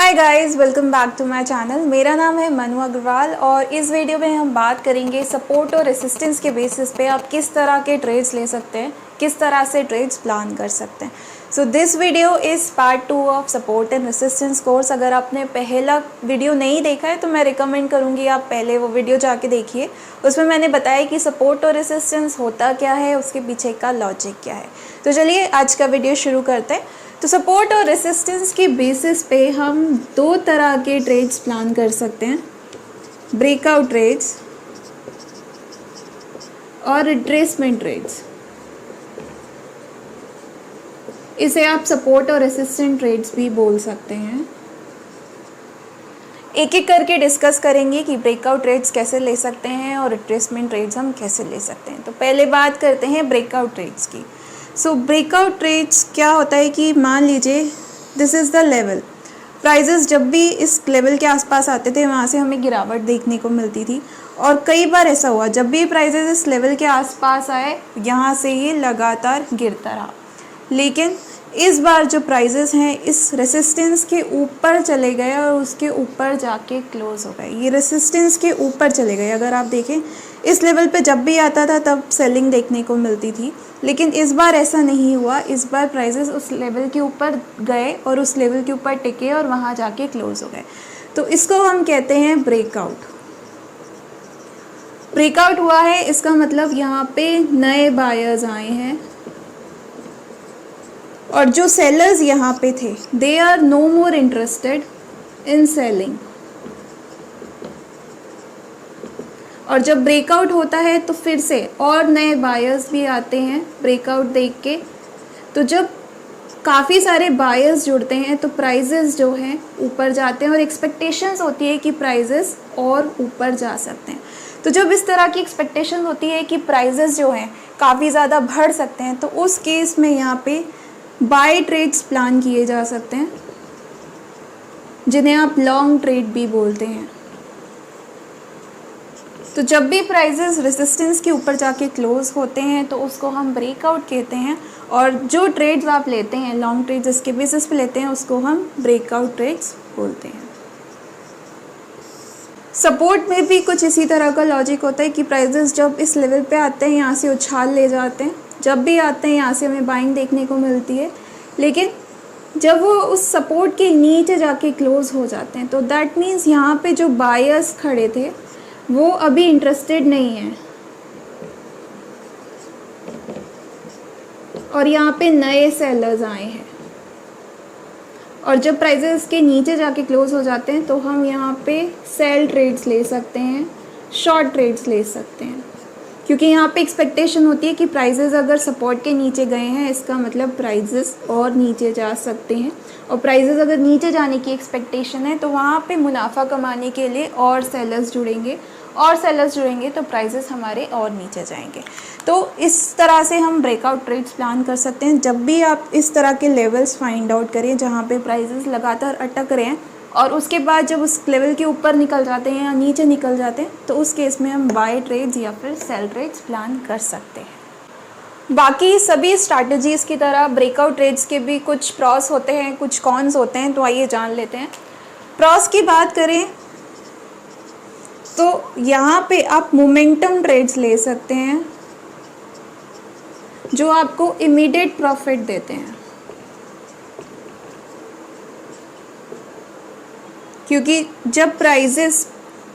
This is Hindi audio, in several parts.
Hi guys, welcome back to my channel. मेरा नाम है मनु अग्रवाल और इस वीडियो में हम बात करेंगे सपोर्ट और रेसिस्टेंस के बेसिस पे आप किस तरह के ट्रेड्स ले सकते हैं, किस तरह से ट्रेड्स प्लान कर सकते हैं। So this video is part 2 of support and resistance course. अगर आपने पहला वीडियो नहीं देखा है तो मैं रिकमेंड करूँगी आप पहले वो वीडियो जाके देखिए। उसमें मैंने बताया कि सपोर्ट और रेसिस्टेंस होता क्या है, उसके पीछे का लॉजिक क्या है। तो चलिए आज का वीडियो शुरू करते हैं। तो सपोर्ट और रेसिस्टेंस के बेसिस पे हम दो तरह के ट्रेड्स प्लान कर सकते हैं, ब्रेकआउट ट्रेड्स और रिट्रेसमेंट ट्रेड्स। इसे आप सपोर्ट और रेसिस्टेंट ट्रेड्स भी बोल सकते हैं। एक एक करके डिस्कस करेंगे कि ब्रेकआउट ट्रेड्स कैसे ले सकते हैं और रिट्रेसमेंट ट्रेड्स हम कैसे ले सकते हैं। तो पहले बात करते हैं ब्रेकआउट ट्रेड्स की। सो ब्रेकआउट ट्रेड्स क्या होता है कि मान लीजिए this is the level, prices जब भी इस लेवल के आसपास आते थे वहाँ से हमें गिरावट देखने को मिलती थी। और कई बार ऐसा हुआ जब भी प्राइजेस इस लेवल के आसपास आए यहाँ से ये लगातार गिरता रहा। लेकिन इस बार जो प्राइजेस हैं इस रेसिस्टेंस के ऊपर चले गए और उसके ऊपर जाके क्लोज हो गए। ये रेसिस्टेंस के ऊपर चले गए। अगर आप देखें इस लेवल पे जब भी आता था तब सेलिंग देखने को मिलती थी, लेकिन इस बार ऐसा नहीं हुआ। इस बार प्राइजेस उस लेवल के ऊपर गए और उस लेवल के ऊपर टिके और वहाँ जाके क्लोज हो गए। तो इसको हम कहते हैं ब्रेकआउट। ब्रेकआउट हुआ है इसका मतलब यहाँ पे नए बायर्स आए हैं और जो सेलर्स यहाँ पे थे they are no more interested in selling. और जब ब्रेकआउट होता है तो फिर से और नए बायर्स भी आते हैं ब्रेकआउट देख के। तो जब काफ़ी सारे बायर्स जुड़ते हैं तो प्राइजेस जो हैं ऊपर जाते हैं और एक्सपेक्टेशंस होती है कि प्राइजेस और ऊपर जा सकते हैं। तो जब इस तरह की एक्सपेक्टेशन होती है कि प्राइजेस जो हैं काफ़ी ज़्यादा बढ़ सकते हैं तो उस केस में यहाँ पे बाय ट्रेड्स प्लान किए जा सकते हैं, जिन्हें आप लॉन्ग ट्रेड भी बोलते हैं। तो जब भी प्राइजेस रेजिस्टेंस के ऊपर जाके क्लोज होते हैं तो उसको हम ब्रेकआउट कहते हैं। और जो ट्रेड्स आप लेते हैं लॉन्ग ट्रेड्स जिसके बेसिस पे लेते हैं उसको हम ब्रेकआउट ट्रेड्स बोलते हैं। सपोर्ट में भी कुछ इसी तरह का लॉजिक होता है कि प्राइजेस जब इस लेवल पे आते हैं यहाँ से उछाल ले जाते हैं, जब भी आते हैं यहाँ से हमें बाइंग देखने को मिलती है। लेकिन जब वो उस सपोर्ट के नीचे जाके क्लोज हो जाते हैं तो दैट मीन्स यहाँ पे जो बायर्स खड़े थे वो अभी इंटरेस्टेड नहीं है और यहाँ पे नए सेलर्स आए हैं। और जब प्राइजेस के नीचे जाके क्लोज हो जाते हैं तो हम यहाँ पे सेल ट्रेड्स ले सकते हैं, शॉर्ट ट्रेड्स ले सकते हैं, क्योंकि यहाँ पे एक्सपेक्टेशन होती है कि प्राइजेस अगर सपोर्ट के नीचे गए हैं इसका मतलब प्राइजेस और नीचे जा सकते हैं। और प्राइजेस अगर नीचे जाने की एक्सपेक्टेशन है तो वहाँ पे मुनाफा कमाने के लिए और सेलर्स जुड़ेंगे और सेलर्स जुड़ेंगे तो प्राइजेस हमारे और नीचे जाएंगे। तो इस तरह से हम ब्रेकआउट ट्रेड्स प्लान कर सकते हैं। जब भी आप इस तरह के लेवल्स फाइंड आउट करें जहाँ पे प्राइजेस लगातार अटक रहे हैं और उसके बाद जब उस लेवल के ऊपर निकल जाते हैं या नीचे निकल जाते हैं तो उस केस में हम बाय ट्रेड्स या फिर सेल ट्रेड्स प्लान कर सकते हैं। बाकी सभी स्ट्रैटेजीज़ की तरह ब्रेकआउट ट्रेड्स के भी कुछ प्रॉस होते हैं, कुछ कॉन्स होते हैं। तो आइए जान लेते हैं। प्रॉस की बात करें तो यहाँ पे आप मोमेंटम ट्रेड्स ले सकते हैं जो आपको इमीडिएट प्रॉफिट देते हैं, क्योंकि जब प्राइजेस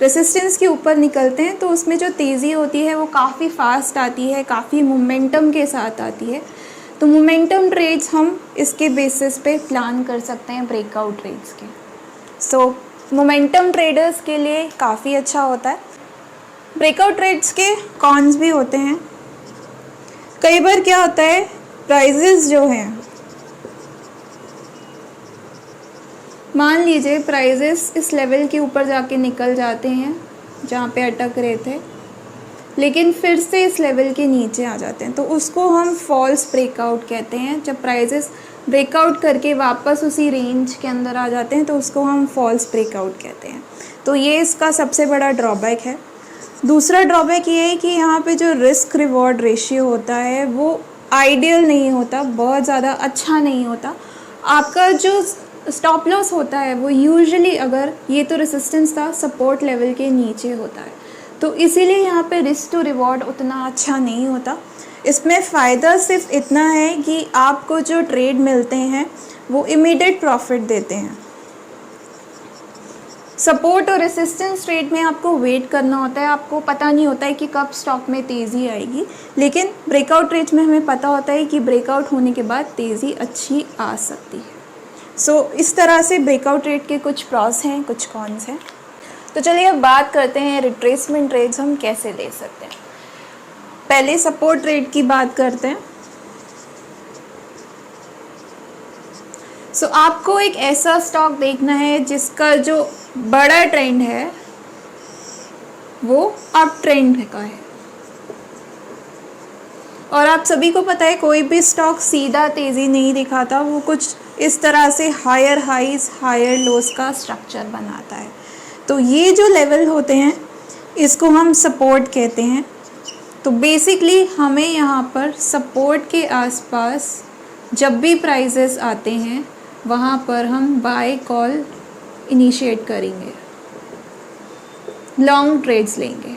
रेसिस्टेंस के ऊपर निकलते हैं तो उसमें जो तेज़ी होती है वो काफ़ी फास्ट आती है, काफ़ी मोमेंटम के साथ आती है। तो मोमेंटम ट्रेड्स हम इसके बेसिस पे प्लान कर सकते हैं ब्रेकआउट ट्रेड्स के। सो मोमेंटम ट्रेडर्स के लिए काफ़ी अच्छा होता है। ब्रेकआउट ट्रेड्स के कॉन्स भी होते हैं। कई बार क्या होता है प्राइजेस जो हैं, मान लीजिए प्राइजेस इस लेवल के ऊपर जाके निकल जाते हैं जहाँ पे अटक रहे थे, लेकिन फिर से इस लेवल के नीचे आ जाते हैं तो उसको हम फॉल्स ब्रेकआउट कहते हैं। जब प्राइजेस ब्रेकआउट करके वापस उसी रेंज के अंदर आ जाते हैं तो उसको हम फॉल्स ब्रेकआउट कहते हैं। तो ये इसका सबसे बड़ा ड्रॉबैक है। दूसरा ड्रॉबैक ये है कि यहाँ पे जो रिस्क रिवॉर्ड रेशियो होता है वो आइडियल नहीं होता, बहुत ज़्यादा अच्छा नहीं होता। आपका जो स्टॉप लॉस होता है वो यूजुअली, अगर ये तो रेसिस्टेंस था, सपोर्ट लेवल के नीचे होता है, तो इसीलिए यहाँ पे रिस्क टू रिवॉर्ड उतना अच्छा नहीं होता। इसमें फ़ायदा सिर्फ इतना है कि आपको जो ट्रेड मिलते हैं वो इमीडिएट प्रॉफिट देते हैं। सपोर्ट और रेसिस्टेंस ट्रेड में आपको वेट करना होता है, आपको पता नहीं होता है कि कब स्टॉक में तेज़ी आएगी, लेकिन ब्रेकआउट ट्रेड्स में हमें पता होता है कि ब्रेकआउट होने के बाद तेज़ी अच्छी आ सकती है। सो इस तरह से ब्रेकआउट ट्रेड के कुछ प्रॉस हैं, कुछ कॉन्स हैं। तो चलिए अब बात करते हैं रिट्रेसमेंट ट्रेड्स हम कैसे ले सकते हैं। पहले सपोर्ट ट्रेड की बात करते हैं। सो आपको एक ऐसा स्टॉक देखना है जिसका जो बड़ा ट्रेंड है वो अप ट्रेंड का है, और आप सभी को पता है कोई भी स्टॉक सीधा तेज़ी नहीं दिखाता, वो कुछ इस तरह से हायर हाइज हायर लोस का स्ट्रक्चर बनाता है। तो ये जो लेवल होते हैं इसको हम सपोर्ट कहते हैं। तो बेसिकली हमें यहाँ पर सपोर्ट के आसपास जब भी प्राइजेस आते हैं वहाँ पर हम बाय कॉल इनिशिएट करेंगे, लॉन्ग ट्रेड्स लेंगे।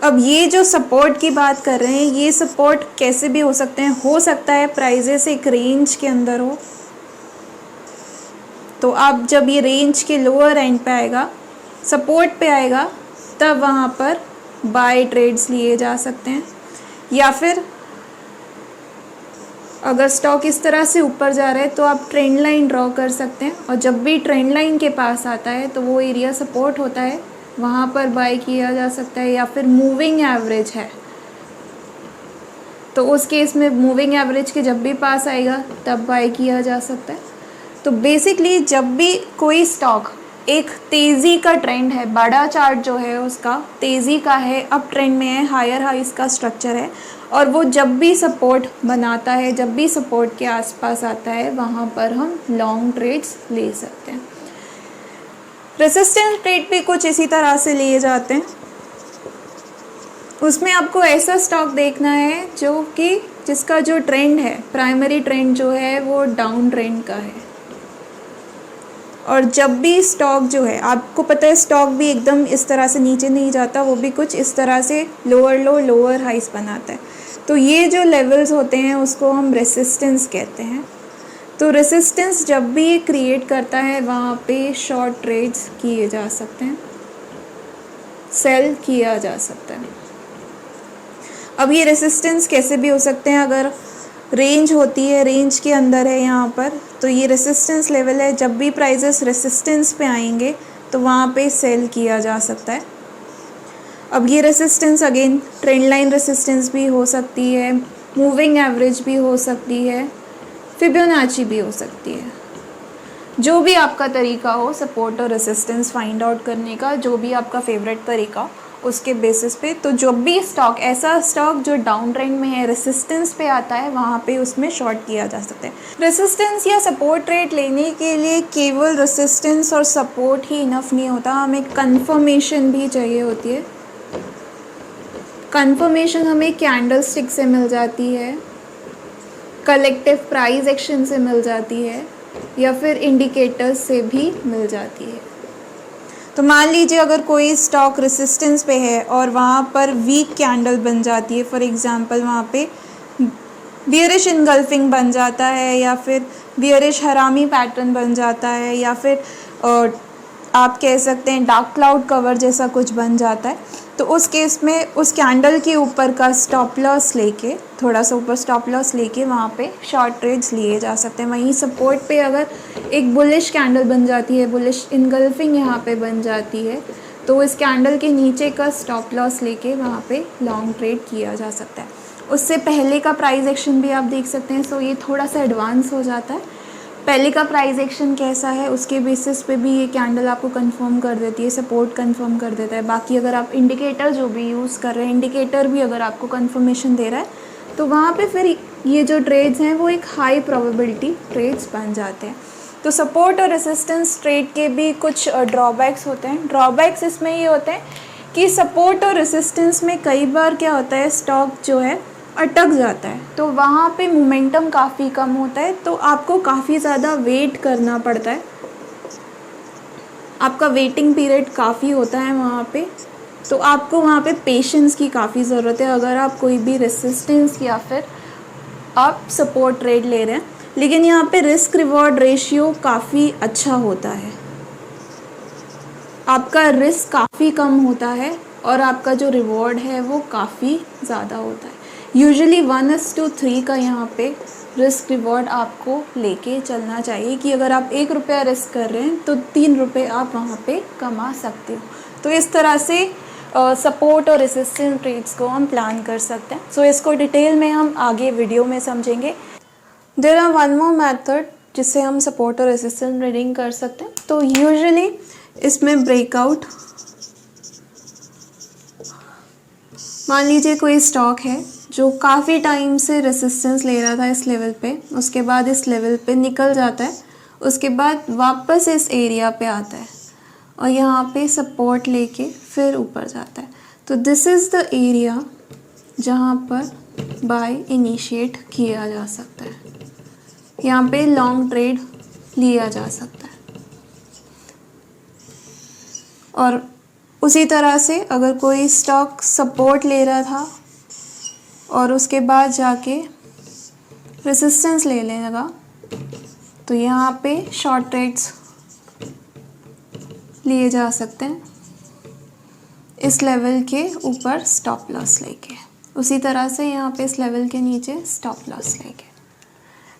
अब ये जो सपोर्ट की बात कर रहे हैं, ये सपोर्ट कैसे भी हो सकते हैं, हो सकता है प्राइजेस एक रेंज के अंदर हो, तो आप जब ये रेंज के लोअर एंड पे आएगा, सपोर्ट पे आएगा, तब वहाँ पर बाय ट्रेड्स लिए जा सकते हैं। या फिर अगर स्टॉक इस तरह से ऊपर जा रहा है तो आप ट्रेंड लाइन ड्रॉ कर सकते हैं, और जब भी ट्रेंड लाइन के पास आता है तो वो एरिया सपोर्ट होता है, वहाँ पर बाय किया जा सकता है। या फिर मूविंग एवरेज है तो उस केस में मूविंग एवरेज के जब भी पास आएगा तब बाय किया जा सकता है। तो बेसिकली जब भी कोई स्टॉक एक तेज़ी का ट्रेंड है, बड़ा चार्ट जो है उसका तेज़ी का है, अप ट्रेंड में है, हायर हाइज का स्ट्रक्चर है, और वो जब भी सपोर्ट बनाता है, जब भी सपोर्ट के आसपास आता है, वहाँ पर हम लॉन्ग ट्रेड्स ले सकते हैं। रेसिस्टेंस ट्रेड भी कुछ इसी तरह से लिए जाते हैं। उसमें आपको ऐसा स्टॉक देखना है जो कि जिसका जो ट्रेंड है, प्राइमरी ट्रेंड जो है वो डाउन ट्रेंड का है, और जब भी स्टॉक जो है, आपको पता है स्टॉक भी एकदम इस तरह से नीचे नहीं जाता, वो भी कुछ इस तरह से लोअर लो लोअर हाइस बनाता है। तो ये जो लेवल्स होते हैं उसको हम रेसिस्टेंस कहते हैं। तो रेसिस्टेंस जब भी ये क्रिएट करता है वहाँ पे शॉर्ट ट्रेड्स किए जा सकते हैं, सेल किया जा सकता है। अब ये रेसिस्टेंस कैसे भी हो सकते हैं, अगर रेंज होती है, रेंज के अंदर है यहाँ पर, तो ये रेसिस्टेंस लेवल है, जब भी प्राइजेस रेसिस्टेंस पे आएंगे तो वहाँ पे सेल किया जा सकता है। अब ये resistance again trend line resistance भी हो सकती है, मूविंग एवरेज भी हो सकती है, फिबोनाची भी हो सकती है। जो भी आपका तरीका हो सपोर्ट और रेसिस्टेंस फाइंड आउट करने का, जो भी आपका फेवरेट तरीका, उसके बेसिस पे, तो जब भी स्टॉक, ऐसा स्टॉक जो डाउन ट्रेंड में है, रेसिस्टेंस पे आता है, वहाँ पे उसमें शॉर्ट किया जा सकता है। रेसिस्टेंस या सपोर्ट ट्रेड लेने के लिए केवल रेसिस्टेंस और सपोर्ट ही इनफ नहीं होता, हमें कंफर्मेशन भी चाहिए होती है। कंफर्मेशन हमें कैंडल स्टिक से मिल जाती है, कलेक्टिव प्राइस एक्शन से मिल जाती है, या फिर इंडिकेटर्स से भी मिल जाती है। तो मान लीजिए अगर कोई स्टॉक रेसिस्टेंस पे है और वहाँ पर वीक कैंडल बन जाती है, फॉर एग्जांपल वहाँ पे बियरिश इनगल्फिंग बन जाता है, या फिर बियरिश हरामी पैटर्न बन जाता है, या फिर आप कह सकते हैं डार्क क्लाउड कवर जैसा कुछ बन जाता है, तो उस केस में उस कैंडल के ऊपर का स्टॉप लॉस लेके, थोड़ा सा ऊपर स्टॉप लॉस लेके वहाँ पे शॉर्ट ट्रेड्स लिए जा सकते हैं। वहीं सपोर्ट पे अगर एक बुलिश कैंडल बन जाती है, बुलिश इनगल्फिंग यहाँ पे बन जाती है, तो इस कैंडल के नीचे का स्टॉप लॉस लेके वहाँ पे लॉन्ग ट्रेड किया जा सकता है। उससे पहले का प्राइस एक्शन भी आप देख सकते हैं, सो ये थोड़ा सा एडवांस हो जाता है। पहले का प्राइस एक्शन कैसा है उसके बेसिस पे भी ये कैंडल आपको कंफर्म कर देती है, सपोर्ट कंफर्म कर देता है। बाकी अगर आप इंडिकेटर जो भी यूज़ कर रहे हैं, इंडिकेटर भी अगर आपको कंफर्मेशन दे रहा है, तो वहाँ पे फिर ये जो ट्रेड्स हैं वो एक हाई प्रोबेबिलिटी ट्रेड्स बन जाते हैं। तो सपोर्ट और रेसिस्टेंस ट्रेड के भी कुछ ड्रॉबैक्स होते हैं। ड्रॉबैक्स इसमें ये होते हैं कि सपोर्ट और रेसिस्टेंस में कई बार क्या होता है, स्टॉक जो है अटक जाता है, तो वहाँ पे मोमेंटम काफ़ी कम होता है, तो आपको काफ़ी ज़्यादा वेट करना पड़ता है, आपका वेटिंग पीरियड काफ़ी होता है वहाँ पे, तो आपको वहाँ पे पेशेंस की काफ़ी ज़रूरत है अगर आप कोई भी रेसिस्टेंस या फिर आप सपोर्ट ट्रेड ले रहे हैं। लेकिन यहाँ पे रिस्क रिवॉर्ड रेशियो काफ़ी अच्छा होता है, आपका रिस्क काफ़ी कम होता है और आपका जो रिवॉर्ड है वो काफ़ी ज़्यादा होता है। यूजुअली 1:3 का यहाँ पे रिस्क रिवॉर्ड आपको लेके चलना चाहिए कि अगर आप 1 रुपया रिस्क कर रहे हैं तो 3 रुपये आप वहाँ पे कमा सकते हो। तो इस तरह से सपोर्ट और रेसिस्टेंस ट्रेड्स को हम प्लान कर सकते हैं। सो इसको डिटेल में हम आगे वीडियो में समझेंगे। There are one more method जिससे हम सपोर्ट और रेसिस्टेंस ट्रेडिंग कर सकते हैं। तो यूजुअली इसमें ब्रेकआउट, मान लीजिए कोई स्टॉक है जो काफ़ी टाइम से रेसिस्टेंस ले रहा था इस लेवल पे, उसके बाद इस लेवल पे निकल जाता है, उसके बाद वापस इस एरिया पे आता है और यहाँ पे सपोर्ट लेके फिर ऊपर जाता है। तो दिस इज़ द एरिया जहाँ पर बाय इनिशिएट किया जा सकता है, यहाँ पे लॉन्ग ट्रेड लिया जा सकता है। और उसी तरह से अगर कोई स्टॉक सपोर्ट ले रहा था और उसके बाद जाके रेसिस्टेंस लेने लगा, तो यहाँ पे शॉर्ट ट्रेड्स लिए जा सकते हैं इस लेवल के ऊपर स्टॉप लॉस लेके, उसी तरह से यहाँ पे इस लेवल के नीचे स्टॉप लॉस लेके।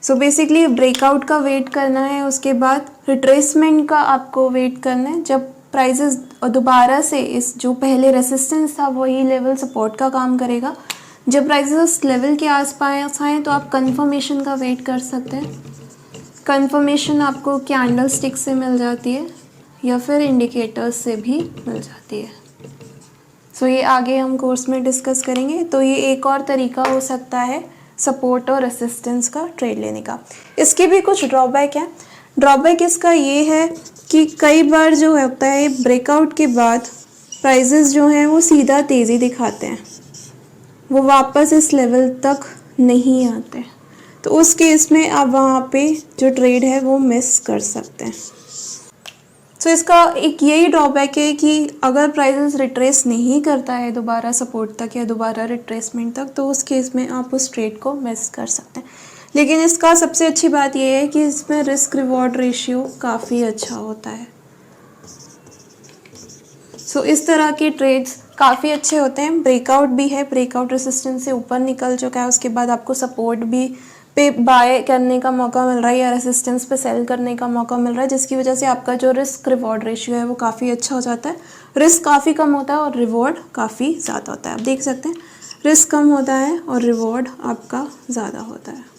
सो बेसिकली ब्रेकआउट का वेट करना है, उसके बाद रिट्रेसमेंट का आपको वेट करना है, जब प्राइसेस दोबारा से इस जो पहले रेसिस्टेंस था वही लेवल सपोर्ट का काम करेगा। जब प्राइसेस उस लेवल के आसपास आए तो आप कंफर्मेशन का वेट कर सकते हैं। कंफर्मेशन आपको कैंडल स्टिक से मिल जाती है या फिर इंडिकेटर्स से भी मिल जाती है। सो ये आगे हम कोर्स में डिस्कस करेंगे। तो ये एक और तरीका हो सकता है सपोर्ट और रेसिस्टेंस का ट्रेड लेने का। इसके भी कुछ ड्रॉबैक हैं। ड्रॉबैक इसका ये है कि कई बार जो होता है ब्रेकआउट के बाद प्राइसेस जो हैं वो सीधा तेज़ी दिखाते हैं, वो वापस इस लेवल तक नहीं आते, तो उस केस में आप वहाँ पे जो ट्रेड है वो मिस कर सकते हैं। सो इसका एक यही ड्रॉबैक है कि अगर प्राइसेस रिट्रेस नहीं करता है दोबारा सपोर्ट तक या दोबारा रिट्रेसमेंट तक, तो उस केस में आप उस ट्रेड को मिस कर सकते हैं। लेकिन इसका सबसे अच्छी बात यह है कि इसमें रिस्क रिवॉर्ड रेशियो काफ़ी अच्छा होता है। सो इस तरह के ट्रेड्स काफ़ी अच्छे होते हैं। ब्रेकआउट भी है, ब्रेकआउट रेसिस्टेंस से ऊपर निकल चुका है, उसके बाद आपको सपोर्ट भी पे बाय करने का मौका मिल रहा है या रेसिस्टेंस पे सेल करने का मौका मिल रहा है, जिसकी वजह से आपका जो रिस्क रिवॉर्ड रेशियो है वो काफ़ी अच्छा हो जाता है। रिस्क काफ़ी कम होता है और रिवॉर्ड काफ़ी ज़्यादा होता है। आप देख सकते हैं रिस्क कम होता है और रिवॉर्ड आपका ज़्यादा होता है।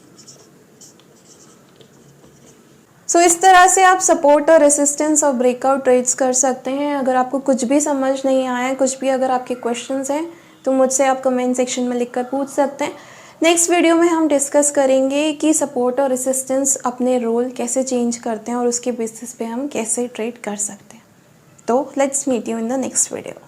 सो इस तरह से आप सपोर्ट और रेसिस्टेंस और ब्रेकआउट ट्रेड्स कर सकते हैं। अगर आपको कुछ भी समझ नहीं आया है, कुछ भी अगर आपके क्वेश्चंस हैं तो मुझसे आप कमेंट सेक्शन में लिखकर पूछ सकते हैं। नेक्स्ट वीडियो में हम डिस्कस करेंगे कि सपोर्ट और रेसिस्टेंस अपने रोल कैसे चेंज करते हैं और उसके बेसिस पे हम कैसे ट्रेड कर सकते हैं। तो let's meet you in the next video.